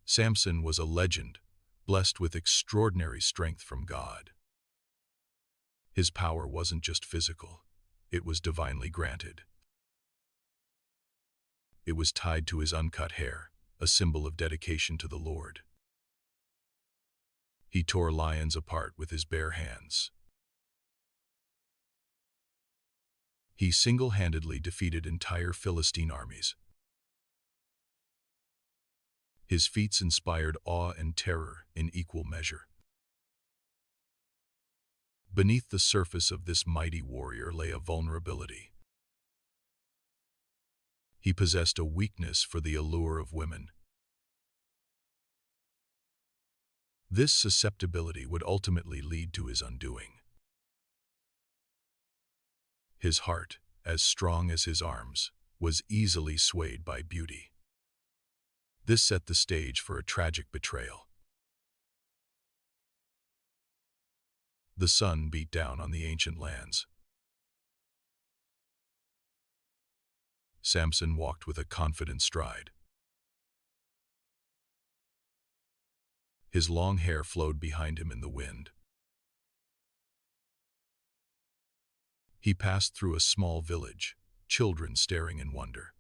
Samson was a legend, blessed with extraordinary strength from God. His power wasn't just physical, it was divinely granted. It was tied to his uncut hair, a symbol of dedication to the Lord. He tore lions apart with his bare hands. He single-handedly defeated entire Philistine armies. His feats inspired awe and terror in equal measure. Beneath the surface of this mighty warrior lay a vulnerability. He possessed a weakness for the allure of women. This susceptibility would ultimately lead to his undoing. His heart, as strong as his arms, was easily swayed by beauty. This set the stage for a tragic betrayal. The sun beat down on the ancient lands. Samson walked with a confident stride. His long hair flowed behind him in the wind. He passed through a small village, children staring in wonder.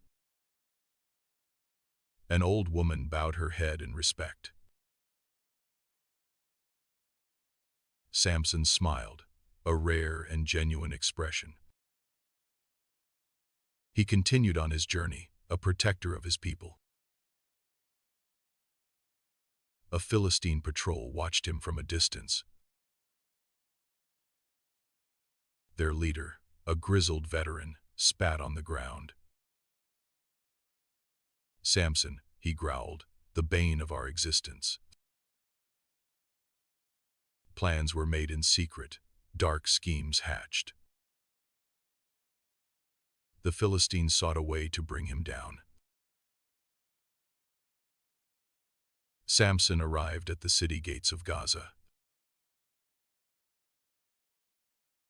An old woman bowed her head in respect. Samson smiled, a rare and genuine expression. He continued on his journey, a protector of his people. A Philistine patrol watched him from a distance. Their leader, a grizzled veteran, spat on the ground. "Samson," he growled, "the bane of our existence." Plans were made in secret, dark schemes hatched. The Philistines sought a way to bring him down. Samson arrived at the city gates of Gaza.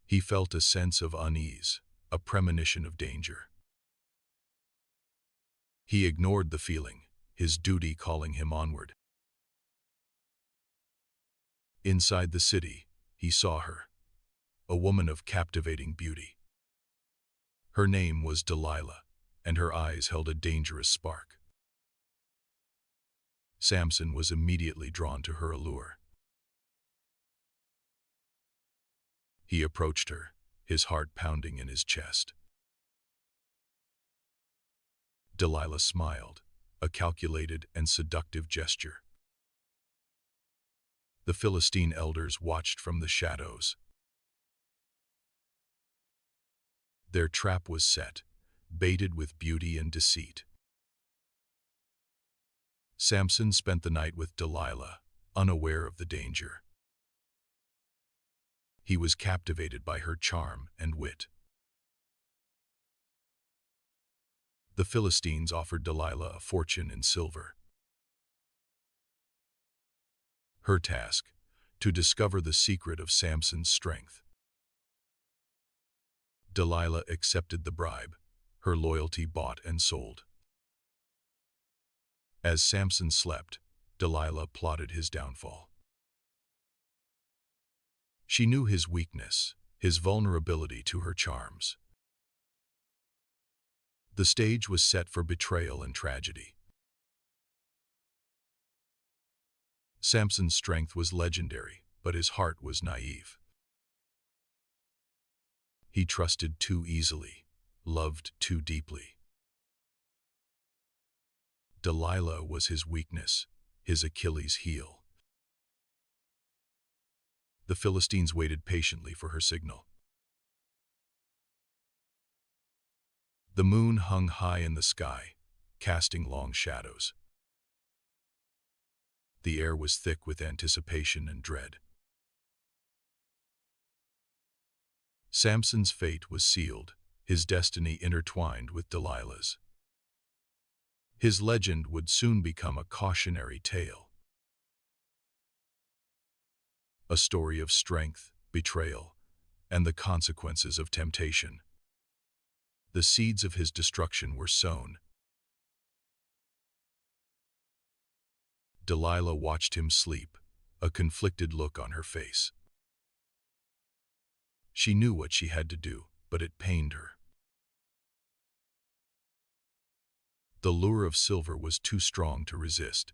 He felt a sense of unease, a premonition of danger. He ignored the feeling, his duty calling him onward. Inside the city, he saw her, a woman of captivating beauty. Her name was Delilah, and her eyes held a dangerous spark. Samson was immediately drawn to her allure. He approached her, his heart pounding in his chest. Delilah smiled, a calculated and seductive gesture. The Philistine elders watched from the shadows. Their trap was set, baited with beauty and deceit. Samson spent the night with Delilah, unaware of the danger. He was captivated by her charm and wit. The Philistines offered Delilah a fortune in silver. Her task, to discover the secret of Samson's strength. Delilah accepted the bribe, her loyalty bought and sold. As Samson slept, Delilah plotted his downfall. She knew his weakness, his vulnerability to her charms. The stage was set for betrayal and tragedy. Samson's strength was legendary, but his heart was naive. He trusted too easily, loved too deeply. Delilah was his weakness, his Achilles' heel. The Philistines waited patiently for her signal. The moon hung high in the sky, casting long shadows. The air was thick with anticipation and dread. Samson's fate was sealed, his destiny intertwined with Delilah's. His legend would soon become a cautionary tale. A story of strength, betrayal, and the consequences of temptation. The seeds of his destruction were sown. Delilah watched him sleep, a conflicted look on her face. She knew what she had to do, but it pained her. The lure of silver was too strong to resist.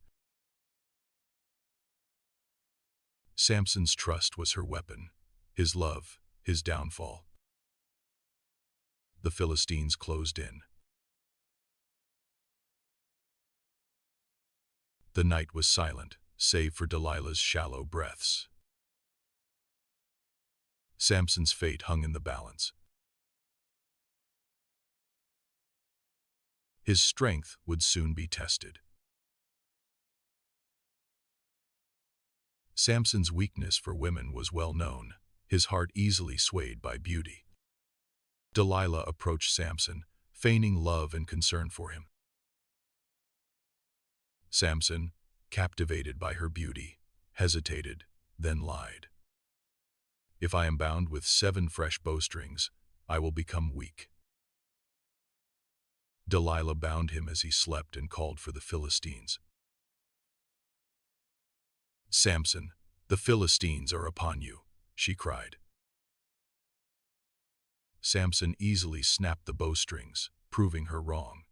Samson's trust was her weapon, his love, his downfall. The Philistines closed in. The night was silent, save for Delilah's shallow breaths. Samson's fate hung in the balance. His strength would soon be tested. Samson's weakness for women was well known, his heart easily swayed by beauty. Delilah approached Samson, feigning love and concern for him. Samson, captivated by her beauty, hesitated, then lied. "If I am bound with 7 fresh bowstrings, I will become weak." Delilah bound him as he slept and called for the Philistines. "Samson, the Philistines are upon you," she cried. Samson easily snapped the bowstrings, proving her wrong.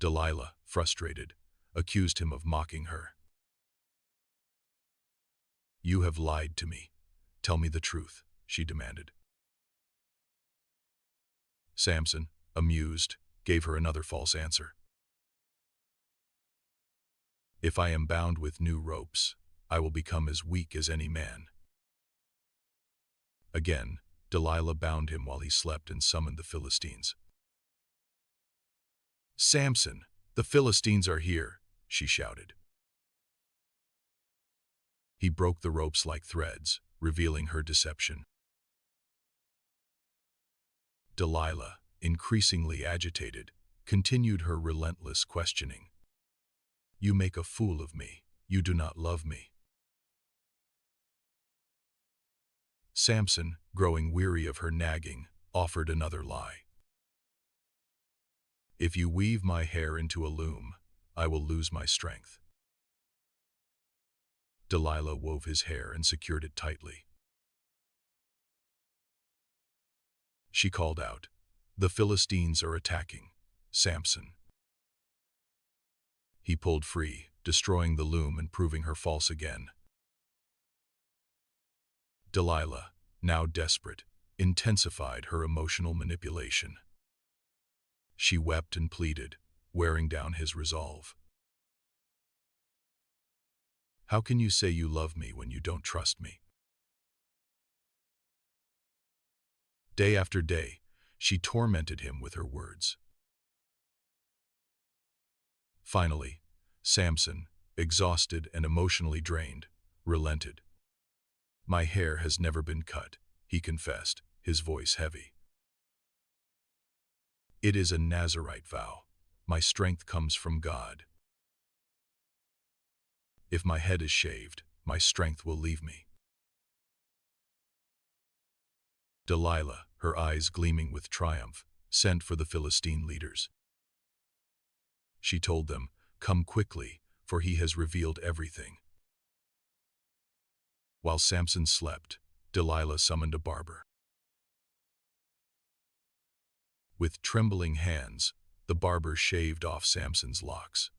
Delilah, frustrated, accused him of mocking her. "You have lied to me. Tell me the truth," she demanded. Samson, amused, gave her another false answer. "If I am bound with new ropes, I will become as weak as any man." Again, Delilah bound him while he slept and summoned the Philistines. "Samson, the Philistines are here," she shouted. He broke the ropes like threads, revealing her deception. Delilah, increasingly agitated, continued her relentless questioning. "You make a fool of me. You do not love me." Samson, growing weary of her nagging, offered another lie. "If you weave my hair into a loom, I will lose my strength." Delilah wove his hair and secured it tightly. She called out, "The Philistines are attacking. Samson." He pulled free, destroying the loom and proving her false again. Delilah, now desperate, intensified her emotional manipulation. She wept and pleaded, wearing down his resolve. "How can you say you love me when you don't trust me?" Day after day, she tormented him with her words. Finally, Samson, exhausted and emotionally drained, relented. "My hair has never been cut," he confessed, his voice heavy. "It is a Nazirite vow. My strength comes from God. If my head is shaved, my strength will leave me." Delilah, her eyes gleaming with triumph, sent for the Philistine leaders. She told them, "Come quickly, for he has revealed everything." While Samson slept, Delilah summoned a barber. With trembling hands, the barber shaved off Samson's locks.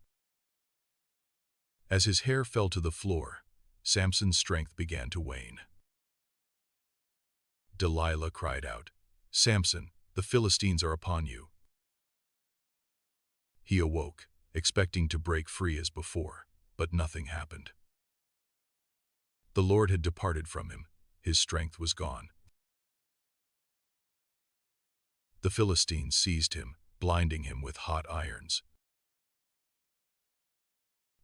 As his hair fell to the floor, Samson's strength began to wane. Delilah cried out, "Samson, the Philistines are upon you." He awoke, expecting to break free as before, but nothing happened. The Lord had departed from him, his strength was gone. The Philistines seized him, blinding him with hot irons.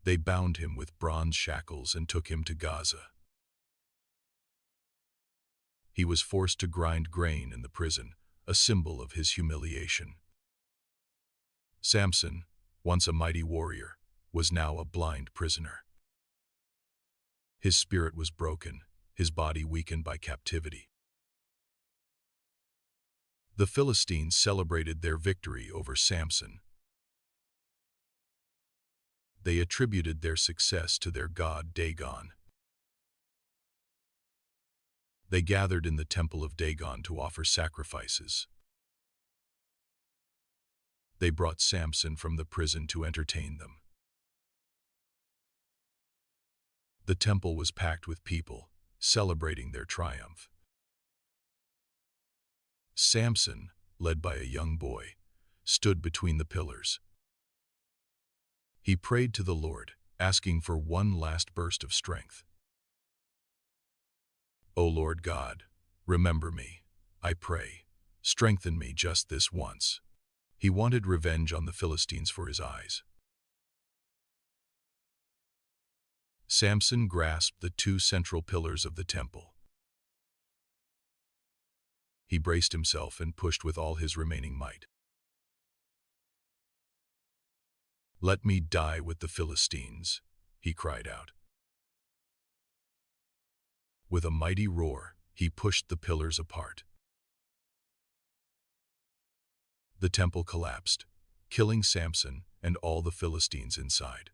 They bound him with bronze shackles and took him to Gaza. He was forced to grind grain in the prison, a symbol of his humiliation. Samson, once a mighty warrior, was now a blind prisoner. His spirit was broken, his body weakened by captivity. The Philistines celebrated their victory over Samson. They attributed their success to their god Dagon. They gathered in the temple of Dagon to offer sacrifices. They brought Samson from the prison to entertain them. The temple was packed with people, celebrating their triumph. Samson, led by a young boy, stood between the pillars. He prayed to the Lord, asking for one last burst of strength. O Lord God, remember me, I pray. Strengthen me just this once. He wanted revenge on the Philistines for his eyes. Samson grasped the two central pillars of the temple. He braced himself and pushed with all his remaining might. Let me die with the Philistines, he cried out. With a mighty roar, he pushed the pillars apart. The temple collapsed, killing Samson and all the Philistines inside.